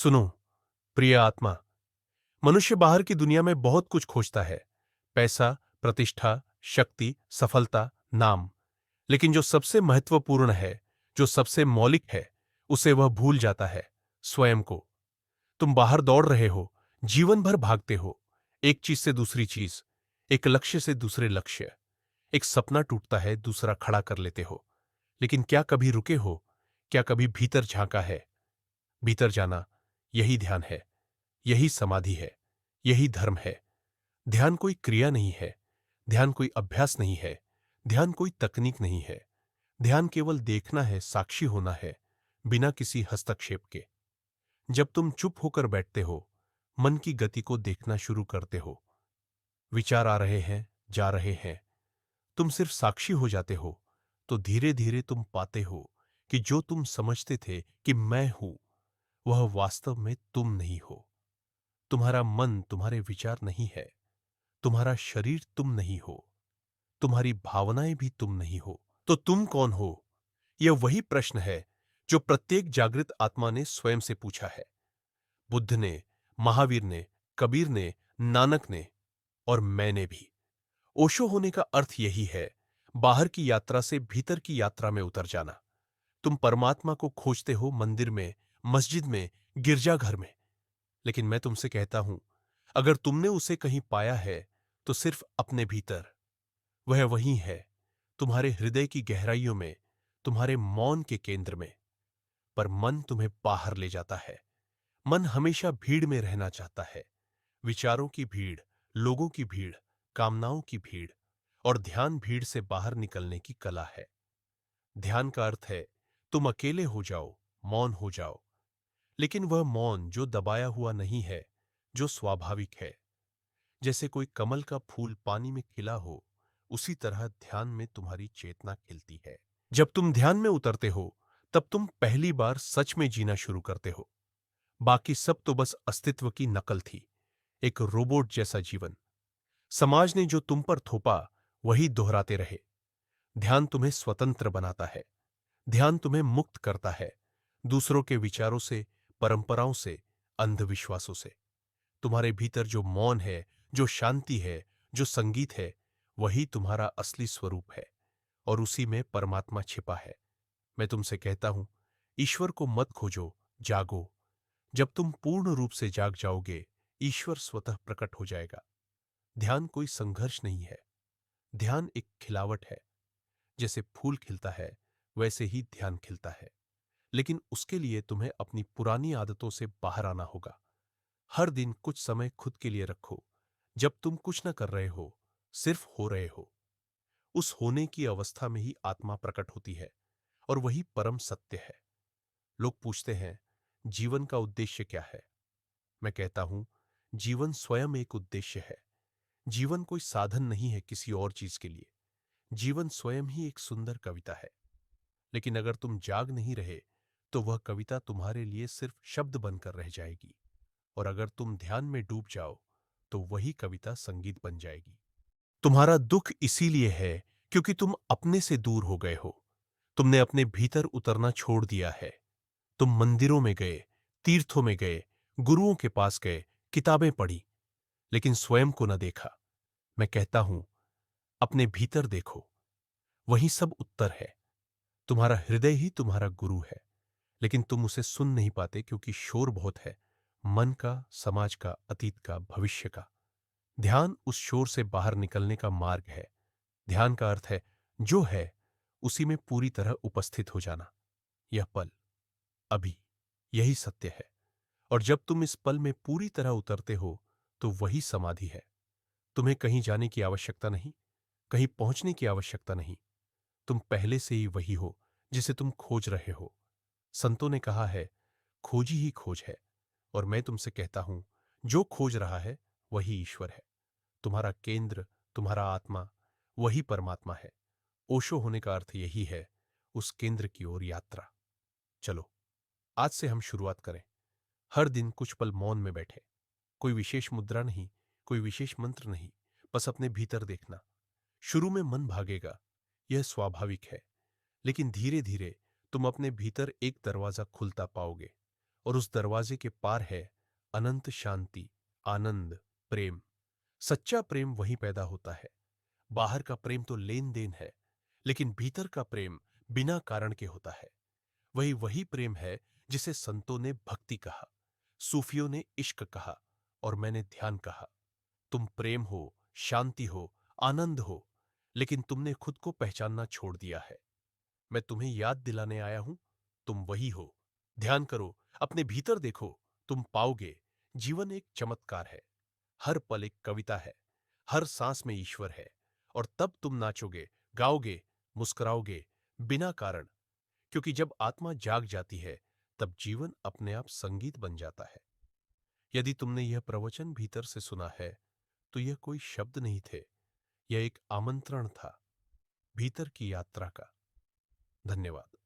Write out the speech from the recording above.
सुनो, प्रिय आत्मा। मनुष्य बाहर की दुनिया में बहुत कुछ खोजता है। पैसा, प्रतिष्ठा, शक्ति, सफलता, नाम। लेकिन जो सबसे महत्वपूर्ण है, जो सबसे मौलिक है, उसे वह भूल जाता है, स्वयं को। तुम बाहर दौड़ रहे हो, जीवन भर भागते हो, एक चीज से दूसरी चीज, एक लक्ष्य से दूसरे लक्ष्य। एक सपना टूटता है, दूसरा खड़ा कर लेते हो। लेकिन क्या कभी रुके हो? क्या कभी भीतर झांका है? भीतर जाना, यही ध्यान है, यही समाधि है, यही धर्म है। ध्यान कोई क्रिया नहीं है, ध्यान कोई अभ्यास नहीं है, ध्यान कोई तकनीक नहीं है। ध्यान केवल देखना है, साक्षी होना है, बिना किसी हस्तक्षेप के। जब तुम चुप होकर बैठते हो, मन की गति को देखना शुरू करते हो। विचार आ रहे हैं, जा रहे हैं, तुम सिर्फ साक्षी हो जाते हो। तो धीरे धीरे तुम पाते हो कि जो तुम समझते थे कि मैं हूं, वह वास्तव में तुम नहीं हो। तुम्हारा मन तुम्हारे विचार नहीं है, तुम्हारा शरीर तुम नहीं हो, तुम्हारी भावनाएं भी तुम नहीं हो। तो तुम कौन हो? यह वही प्रश्न है जो प्रत्येक जागृत आत्मा ने स्वयं से पूछा है। बुद्ध ने, महावीर ने, कबीर ने, नानक ने, और मैंने भी। ओशो होने का अर्थ यही है, बाहर की यात्रा से भीतर की यात्रा में उतर जाना। तुम परमात्मा को खोजते हो मंदिर में, मस्जिद में, गिरजाघर में। लेकिन मैं तुमसे कहता हूं, अगर तुमने उसे कहीं पाया है, तो सिर्फ अपने भीतर। वह वहीं है, तुम्हारे हृदय की गहराइयों में, तुम्हारे मौन के केंद्र में। पर मन तुम्हें बाहर ले जाता है। मन हमेशा भीड़ में रहना चाहता है। विचारों की भीड़, लोगों की भीड़, कामनाओं की भीड़। और ध्यान भीड़ से बाहर निकलने की कला है। ध्यान का अर्थ है, तुम अकेले हो जाओ, मौन हो जाओ। लेकिन वह मौन जो दबाया हुआ नहीं है, जो स्वाभाविक है। जैसे कोई कमल का फूल पानी में खिला हो, उसी तरह ध्यान में तुम्हारी चेतना खिलती है। जब तुम ध्यान में उतरते हो, तब तुम पहली बार सच में जीना शुरू करते हो। बाकी सब तो बस अस्तित्व की नकल थी, एक रोबोट जैसा जीवन। समाज ने जो तुम पर थोपा, वही दोहराते रहे। ध्यान तुम्हें स्वतंत्र बनाता है। ध्यान तुम्हें मुक्त करता है, दूसरों के विचारों से, परंपराओं से, अंधविश्वासों से। तुम्हारे भीतर जो मौन है, जो शांति है, जो संगीत है, वही तुम्हारा असली स्वरूप है। और उसी में परमात्मा छिपा है। मैं तुमसे कहता हूं, ईश्वर को मत खोजो, जागो। जब तुम पूर्ण रूप से जाग जाओगे, ईश्वर स्वतः प्रकट हो जाएगा। ध्यान कोई संघर्ष नहीं है, ध्यान एक खिलावट है। जैसे फूल खिलता है, वैसे ही ध्यान खिलता है। लेकिन उसके लिए तुम्हें अपनी पुरानी आदतों से बाहर आना होगा। हर दिन कुछ समय खुद के लिए रखो, जब तुम कुछ न कर रहे हो, सिर्फ हो रहे हो। उस होने की अवस्था में ही आत्मा प्रकट होती है, और वही परम सत्य है। लोग पूछते हैं, जीवन का उद्देश्य क्या है? मैं कहता हूं, जीवन स्वयं एक उद्देश्य है। जीवन कोई साधन नहीं है किसी और चीज के लिए। जीवन स्वयं ही एक सुंदर कविता है। लेकिन अगर तुम जाग नहीं रहे, तो वह कविता तुम्हारे लिए सिर्फ शब्द बनकर रह जाएगी। और अगर तुम ध्यान में डूब जाओ, तो वही कविता संगीत बन जाएगी। तुम्हारा दुख इसीलिए है क्योंकि तुम अपने से दूर हो गए हो। तुमने अपने भीतर उतरना छोड़ दिया है। तुम मंदिरों में गए, तीर्थों में गए, गुरुओं के पास गए, किताबें पढ़ी, लेकिन स्वयं को न देखा। मैं कहता हूं, अपने भीतर देखो, वहीं सब उत्तर है। तुम्हारा हृदय ही तुम्हारा गुरु है। लेकिन तुम उसे सुन नहीं पाते क्योंकि शोर बहुत है, मन का, समाज का, अतीत का, भविष्य का। ध्यान उस शोर से बाहर निकलने का मार्ग है। ध्यान का अर्थ है, जो है उसी में पूरी तरह उपस्थित हो जाना। यह पल, अभी, यही सत्य है। और जब तुम इस पल में पूरी तरह उतरते हो, तो वही समाधि है। तुम्हें कहीं जाने की आवश्यकता नहीं, कहीं पहुंचने की आवश्यकता नहीं। तुम पहले से ही वही हो जिसे तुम खोज रहे हो। संतों ने कहा है, खोजी ही खोज है। और मैं तुमसे कहता हूं, जो खोज रहा है वही ईश्वर है। तुम्हारा केंद्र, तुम्हारा आत्मा, वही परमात्मा है। ओशो होने का अर्थ यही है, उस केंद्र की ओर यात्रा। चलो, आज से हम शुरुआत करें। हर दिन कुछ पल मौन में बैठे। कोई विशेष मुद्रा नहीं, कोई विशेष मंत्र नहीं, बस अपने भीतर देखना। शुरू में मन भागेगा, यह स्वाभाविक है। लेकिन धीरे धीरे तुम अपने भीतर एक दरवाजा खुलता पाओगे। और उस दरवाजे के पार है अनंत शांति, आनंद, प्रेम। सच्चा प्रेम वहीं पैदा होता है। बाहर का प्रेम तो लेन देन है, लेकिन भीतर का प्रेम बिना कारण के होता है। वही वही प्रेम है जिसे संतों ने भक्ति कहा, सूफियों ने इश्क कहा और मैंने ध्यान कहा। तुम प्रेम हो, शांति हो, आनंद हो, लेकिन तुमने खुद को पहचानना छोड़ दिया है। मैं तुम्हें याद दिलाने आया हूं, तुम वही हो। ध्यान करो, अपने भीतर देखो, तुम पाओगे जीवन एक चमत्कार है। हर पल एक कविता है, हर सांस में ईश्वर है। और तब तुम नाचोगे, गाओगे, मुस्कुराओगे बिना कारण, क्योंकि जब आत्मा जाग जाती है तब जीवन अपने आप संगीत बन जाता है। यदि तुमने यह प्रवचन भीतर से सुना है तो यह कोई शब्द नहीं थे, यह एक आमंत्रण था भीतर की यात्रा का। धन्यवाद।